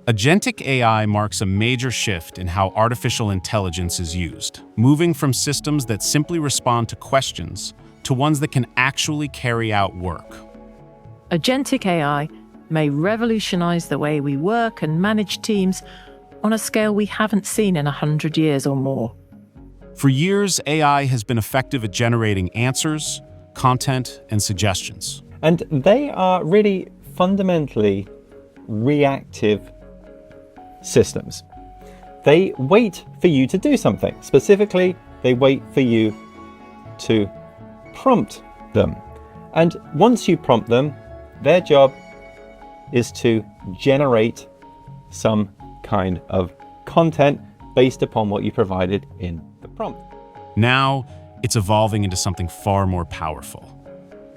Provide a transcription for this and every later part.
Agentic AI marks a major shift in how artificial intelligence is used, moving from systems that simply respond to questions to ones that can actually carry out work. Agentic AI may revolutionize the way we work and manage teams on a scale we haven't seen in 100 years or more. For years, AI has been effective at generating answers, content, and suggestions. And they are really fundamentally reactive systems. They wait for you to do something. Specifically, they wait for you to prompt them. And once you prompt them, their job is to generate some kind of content based upon what you provided in the prompt. Now, it's evolving into something far more powerful.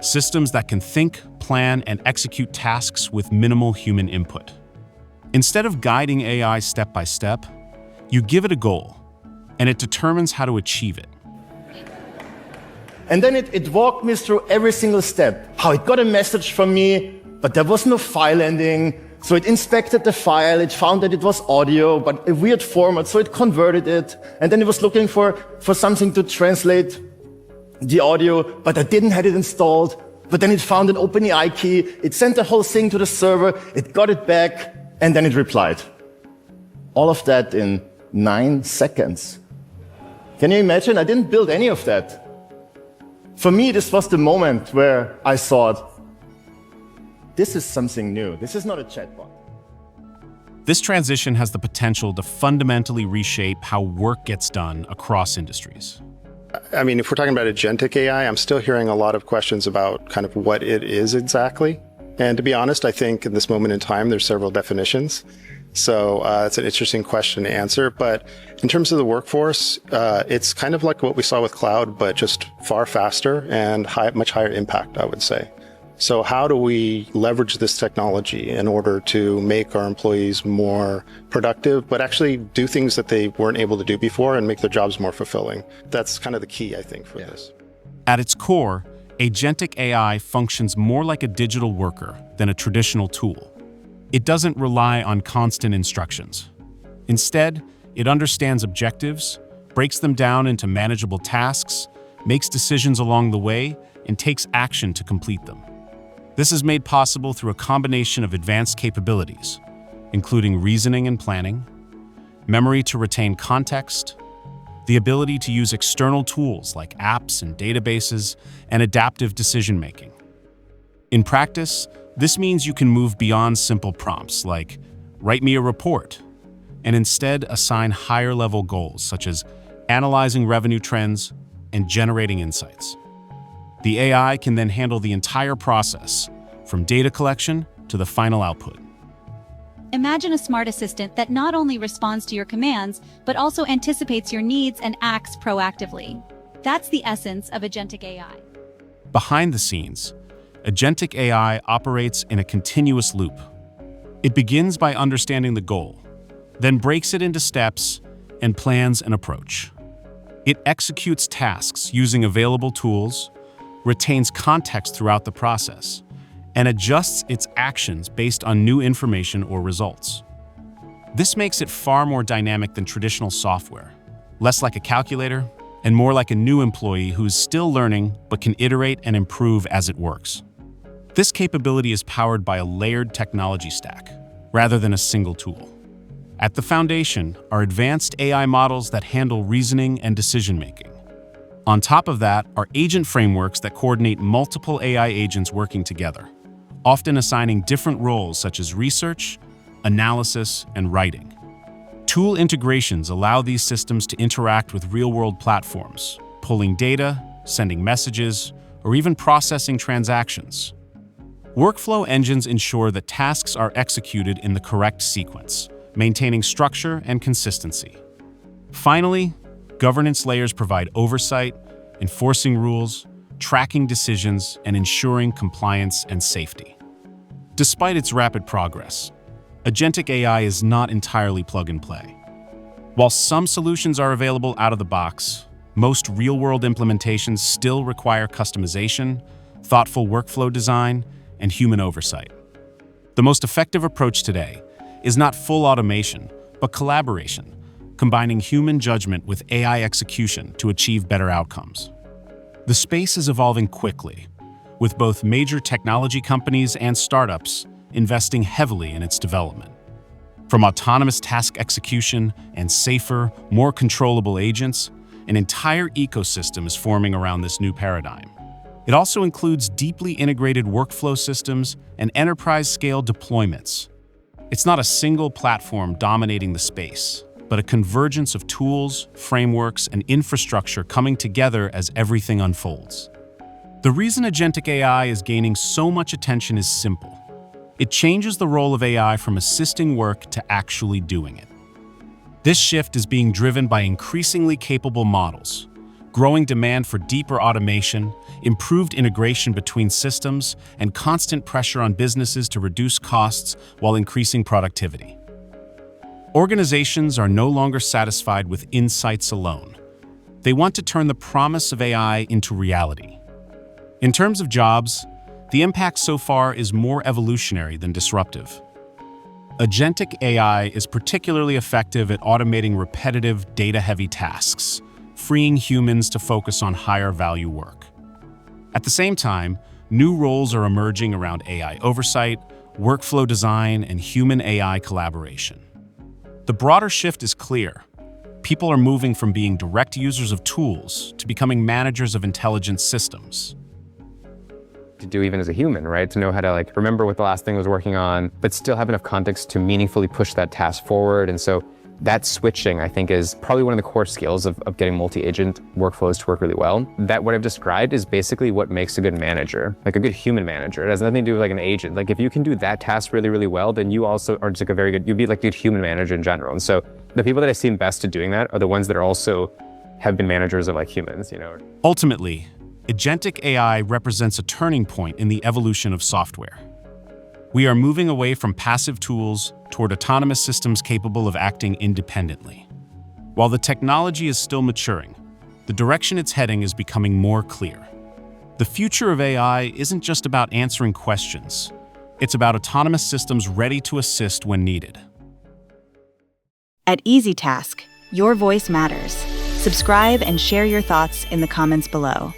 Systems that can think, plan, and execute tasks with minimal human input. Instead of guiding AI step by step, you give it a goal, and it determines how to achieve it. And then it walked me through every single step, how it got a message from me, but there was no file ending. So it inspected the file, it found that it was audio, but a weird format, so it converted it. And then it was looking for something to translate the audio, but I didn't have it installed. But then it found an OpenAI key, it sent the whole thing to the server, it got it back, and then it replied. All of that in 9 seconds. Can you imagine? I didn't build any of that. For me, this was the moment where I thought, this is something new. This is not a chatbot. This transition has the potential to fundamentally reshape how work gets done across industries. I mean, if we're talking about agentic AI, I'm still hearing a lot of questions about kind of what it is exactly. And to be honest, I think in this moment in time, there's several definitions. So it's an interesting question to answer. But in terms of the workforce, it's kind of like what we saw with cloud, but just far faster and much higher impact, I would say. So how do we leverage this technology in order to make our employees more productive, but actually do things that they weren't able to do before and make their jobs more fulfilling? That's kind of the key, I think, for this. At its core, Agentic AI functions more like a digital worker than a traditional tool. It doesn't rely on constant instructions. Instead, it understands objectives, breaks them down into manageable tasks, makes decisions along the way, and takes action to complete them. This is made possible through a combination of advanced capabilities, including reasoning and planning, memory to retain context, the ability to use external tools like apps and databases, and adaptive decision-making. In practice, this means you can move beyond simple prompts like, "Write me a report," and instead assign higher-level goals such as analyzing revenue trends and generating insights. The AI can then handle the entire process, from data collection to the final output. Imagine a smart assistant that not only responds to your commands, but also anticipates your needs and acts proactively. That's the essence of Agentic AI. Behind the scenes, Agentic AI operates in a continuous loop. It begins by understanding the goal, then breaks it into steps and plans an approach. It executes tasks using available tools, retains context throughout the process, and adjusts its actions based on new information or results. This makes it far more dynamic than traditional software, less like a calculator, and more like a new employee who's still learning but can iterate and improve as it works. This capability is powered by a layered technology stack, rather than a single tool. At the foundation are advanced AI models that handle reasoning and decision-making. On top of that are agent frameworks that coordinate multiple AI agents working together, often assigning different roles such as research, analysis, and writing. Tool integrations allow these systems to interact with real-world platforms, pulling data, sending messages, or even processing transactions. Workflow engines ensure that tasks are executed in the correct sequence, maintaining structure and consistency. Finally, governance layers provide oversight, enforcing rules, tracking decisions, and ensuring compliance and safety. Despite its rapid progress, Agentic AI is not entirely plug-and-play. While some solutions are available out of the box, most real-world implementations still require customization, thoughtful workflow design, and human oversight. The most effective approach today is not full automation, but collaboration, combining human judgment with AI execution to achieve better outcomes. The space is evolving quickly, with both major technology companies and startups investing heavily in its development. From autonomous task execution and safer, more controllable agents, an entire ecosystem is forming around this new paradigm. It also includes deeply integrated workflow systems and enterprise-scale deployments. It's not a single platform dominating the space, but a convergence of tools, frameworks, and infrastructure coming together as everything unfolds. The reason Agentic AI is gaining so much attention is simple. It changes the role of AI from assisting work to actually doing it. This shift is being driven by increasingly capable models, growing demand for deeper automation, improved integration between systems, and constant pressure on businesses to reduce costs while increasing productivity. Organizations are no longer satisfied with insights alone. They want to turn the promise of AI into reality. In terms of jobs, the impact so far is more evolutionary than disruptive. Agentic AI is particularly effective at automating repetitive, data-heavy tasks, freeing humans to focus on higher-value work. At the same time, new roles are emerging around AI oversight, workflow design, and human-AI collaboration. The broader shift is clear. People are moving from being direct users of tools to becoming managers of intelligent systems. To do even as a human, right? To know how to remember what the last thing was working on, but still have enough context to meaningfully push that task forward. And so that switching, I think, is probably one of the core skills of getting multi-agent workflows to work really well. That what I've described is basically what makes a good manager, like a good human manager. It has nothing to do with an agent. If you can do that task really, really well, then you also are just you'd be a good human manager in general. And so the people that I've seen best at doing that are the ones that are also have been managers of humans, Ultimately, Agentic AI represents a turning point in the evolution of software. We are moving away from passive tools toward autonomous systems capable of acting independently. While the technology is still maturing, the direction it's heading is becoming more clear. The future of AI isn't just about answering questions. It's about autonomous systems ready to assist when needed. At EasyTask, your voice matters. Subscribe and share your thoughts in the comments below.